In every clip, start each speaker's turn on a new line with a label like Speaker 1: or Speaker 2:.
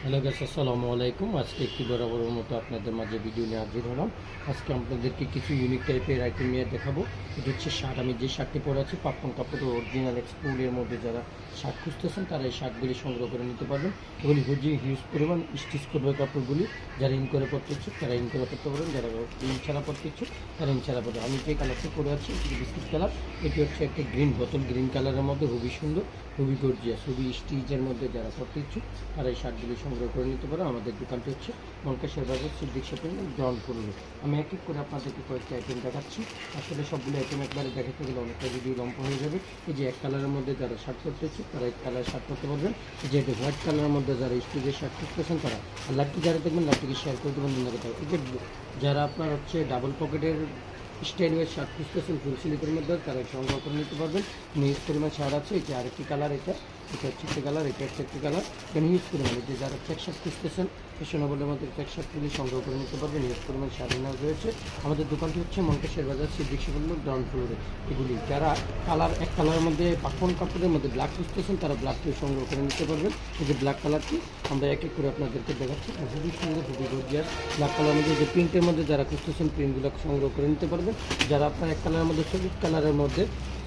Speaker 1: Hello guys, আসসালামু আলাইকুম। আজকে একটি বরাবরের মতো আপনাদের মাঝে ভিডিও নিয়ে হাজির হলাম। আজকে আপনাদেরকে কিছু ইউনিক টাইপের আইটেম নিয়ে দেখাবো। এটা হচ্ছে শার্ট। আমি যে শার্টটি পরে আছি পাপ্পন কাপড়ের অরিজিনাল এক্সপোর্টের মধ্যে যারা শার্ট খুঁজতেছেন তারা এই শার্টগুলি সংগ্রহ করে নিতে পারবেন। এগুলি হিউজ পরিমাণ স্টিচ করবে কাপড়গুলি। যারা ইন করে পড়তে ইচ্ছুক তারা ইন করে পড়তে পারেন, যারা ইন ছাড়া পড়তে ইচ্ছুক তারা ইন ছাড়া পড়বে। আমি যে কালারটি পরে আছি এটি বিস্কিট কালার। এটি হচ্ছে একটা গ্রিন কালারের মধ্যে, খুবই সুন্দর, খুবই গর্জিয়াস, খুবই স্টিচের মধ্যে যারা পড়তে ইচ্ছুক তারা এই শার্টগুলি সংগ্রহ করে নিতে পারো। আমাদের দোকানটি হচ্ছে মনকেশ্বর বাজার সিদ্দিক শপিং গ্রাউন্ড ফ্লোরে। আমি এক এক করে আপনাদেরকে কয়েকটা আইটেম দেখাচ্ছি। আসলে সবগুলো আইটেম একবারে দেখাতে গেলে অনেকটা ভিডিও লম্বা হয়ে যাবে। এই যে এক কালারের মধ্যে যারা শার্ট করতে ইচ্ছুক তারা এক কালার শার্ট করতে পারবেন। যে হোয়াইট কালারের মধ্যে যারা স্টিচের শার্ট করতেছেন তারা, আর লাইভটি যারা দেখবেন লাইভটিকে শেয়ার করে দেবেন। যারা আপনার হচ্ছে ডাবল পকেটের স্টাইলের শার্ট খুঁজতেছেন ফুল স্লিপের মধ্যে তারা সংগ্রহ করে নিতে পারবেন। নিউজ পরিমাণ শার্ট আছে। এটা আরেকটি কালার, এটা হচ্ছে একটি কালার, এটা হচ্ছে একটি কালার। এটা নিউজ পরিমাণ, যে যারা চেক শার্ট খুঁজতেছেন ফ্যাশনেবলের মধ্যে চেক শার্টগুলি সংগ্রহ করে নিতে পারবেন। নিউজ পরিমাণ শার্ট নেওয়া রয়েছে। আমাদের দোকানটি হচ্ছে মনকেশ্বর বাজার সিদ্দিক শপিং গ্রাউন্ড ফ্লোরে। এগুলি যারা এক কালারের মধ্যে পাপন কাপড়ের মধ্যে ব্ল্যাক খুঁজতেছেন তারা ব্ল্যাকটি সংগ্রহ করে নিতে পারবেন। এই যে ব্ল্যাক কালারটি আমরা এক এক করে আপনাদেরকে দেখাচ্ছি। খুবই সুন্দর, খুবই গর্জিয়াস। ব্ল্যাক কালারের মধ্যে যে প্রিন্টের মধ্যে যারা খুঁজতেছেন প্রিন্টগুলো সংগ্রহ করে নিতে পারবেন। যারা আপনার এক কালারের মধ্যে সবুজ কালারের মধ্যে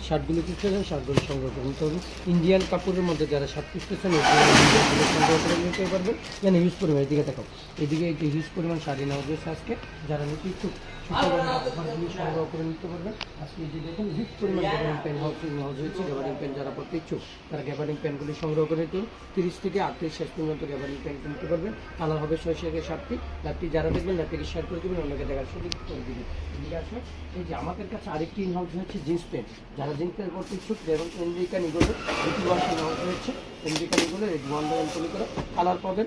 Speaker 1: শার্টগুলি খুঁজতেছেন শার্টগুলি সংগ্রহ করে নিতে পারবেন। ইন্ডিয়ান কাপড়ের মধ্যে যারা শার্ট খুঁজতেছেন ইন্ডিয়ানগুলো সংগ্রহ করে নিতে পারবেন। কেন হিউজ পরিমাণ, এদিকে দেখাও, এদিকে এই যে হিউজ পরিমাণ শাড়ি নেওয়া হয়েছে আজকে। যারা নিতে ইচ্ছুক অফারগুলি সংগ্রহ করে নিতে পারবেন। আজকে যে দেখুন হিউজ পরিমাণ গ্যাবারিং প্যান্ট হাউস হয়েছে। গ্যাবারিং প্যান্ট যারা পড়তে ইচ্ছুক তারা গ্যাবারিং প্যান্টগুলি সংগ্রহ করে নিতে 30 থেকে 38 শেষ পর্যন্ত গ্যাবারিং প্যান্ট কিনতে পারবেন। কালার হবে 6 থেকে 7টি। ল্যাপটি যারা দেখবেন ল্যাপটিকে শেয়ার করে দেবেন, অন্যকে দেখার সুযোগ করে দেবেন। এদিকে আসলে এই যে আমাদের কাছে আরেকটি ইনহাউস হচ্ছে জিন্স প্যান্ট। যারা জিন্স প্যান্ট পড়তে ইচ্ছুক যেমন আমেরিকান ইগলের দুটি ওয়াশ ইনহাউস হয়েছে। আমেরিকান ইগলের এই ওয়ান করে কালার পাবেন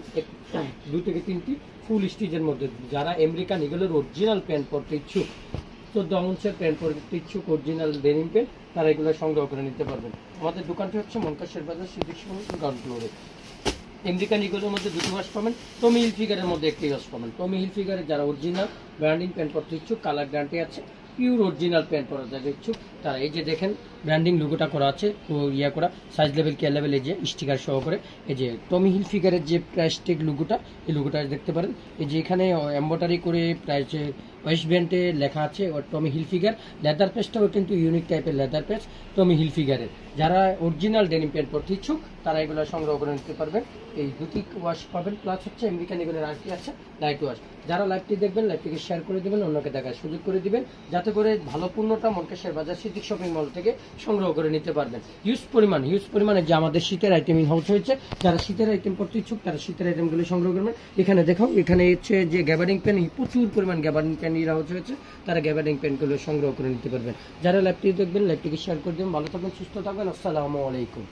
Speaker 1: 2 থেকে 3টি ফুল স্টিচের মধ্যে। যারা আমেরিকান ইগলের অরিজিনাল প্যান্ট পরতে ইচ্ছুক, 14 আউন্সের প্যান্ট পরতে ইচ্ছুক, অরিজিনাল ডেনিম প্যান্ট, তারা এগুলো সংগ্রহ করে নিতে পারবেন। আমাদের দোকানটি হচ্ছে মনকেশ্বর বাজার সিদ্দিক শপিং গ্রাউন্ড ফ্লোরে। আমেরিকান ইগলের মধ্যে দুটি ওয়াশ পাবেন, টমি হিলফিগারের মধ্যে একটি ওয়াশ পাবেন। টমি হিলফিগারের যারা অরিজিনাল ব্র্যান্ডিং প্যান্ট পরতে ইচ্ছুক, কালার গ্যারান্টি আছে, পিওর অরিজিনাল প্যান্ট পরা যাবে ইচ্ছুক তারা এই যে দেখেন ব্র্যান্ডিং লোগোটা করা আছে, ইয়া করা সাইজ লেভেল কেয়ার লেভেল, এই যে স্টিকার সহ করে এই যে টমি হিলফিগারের যে প্লাস্টিক লোগোটা, এই লোগোটা দেখতে পারেন। এই যে এখানে এমব্রয়ডারি করে প্রাইস ওয়েস্ট ব্যান্ডে লেখা আছে টমি হিলফিগার। লেদার পেজটাও কিন্তু ইউনিক টাইপের লেদার পেজ টমি হিলফিগারের। যারা অরিজিনাল ডেনিম প্যান্ট পরতে ইচ্ছুক তারা এগুলো সংগ্রহ করে নিতে পারবেন। এই দুটি ওয়াশ পাবেন, প্লাস হচ্ছে আমেরিকান ইগলের আরেকটি আছে লাইট ওয়াশ। যারা লাইভটি দেখবেন লাইভটিকে শেয়ার করে দেবেন, অন্যকে দেখার সুযোগ করে দিবেন, যাতে করে ভালো পণ্যটা মনকেশ্বর বাজার সিদ্দিক শপিং মল থেকে সংগ্রহ করে নিতে পারবেন। হিউজ পরিমাণে যে আমাদের শীতের আইটেম ইন হাউস হয়েছে। যারা শীতের আইটেম পড়তে ইচ্ছুক তারা শীতের আইটেমগুলো সংগ্রহ করবেন। এখানে দেখাও, এখানে হচ্ছে যে গ্যাবারিং প্যান্ট, প্রচুর পরিমাণ গ্যাবারিং প্যান্ট ইন হাউস হয়েছে। তারা গ্যাবারিং প্যান্টগুলো সংগ্রহ করে নিতে পারবেন। যারা লাইভটি দেখবেন লাইভটিকে শেয়ার করে দেবেন। ভালো থাকবেন, সুস্থ থাকবেন। আসসালামু আলাইকুম।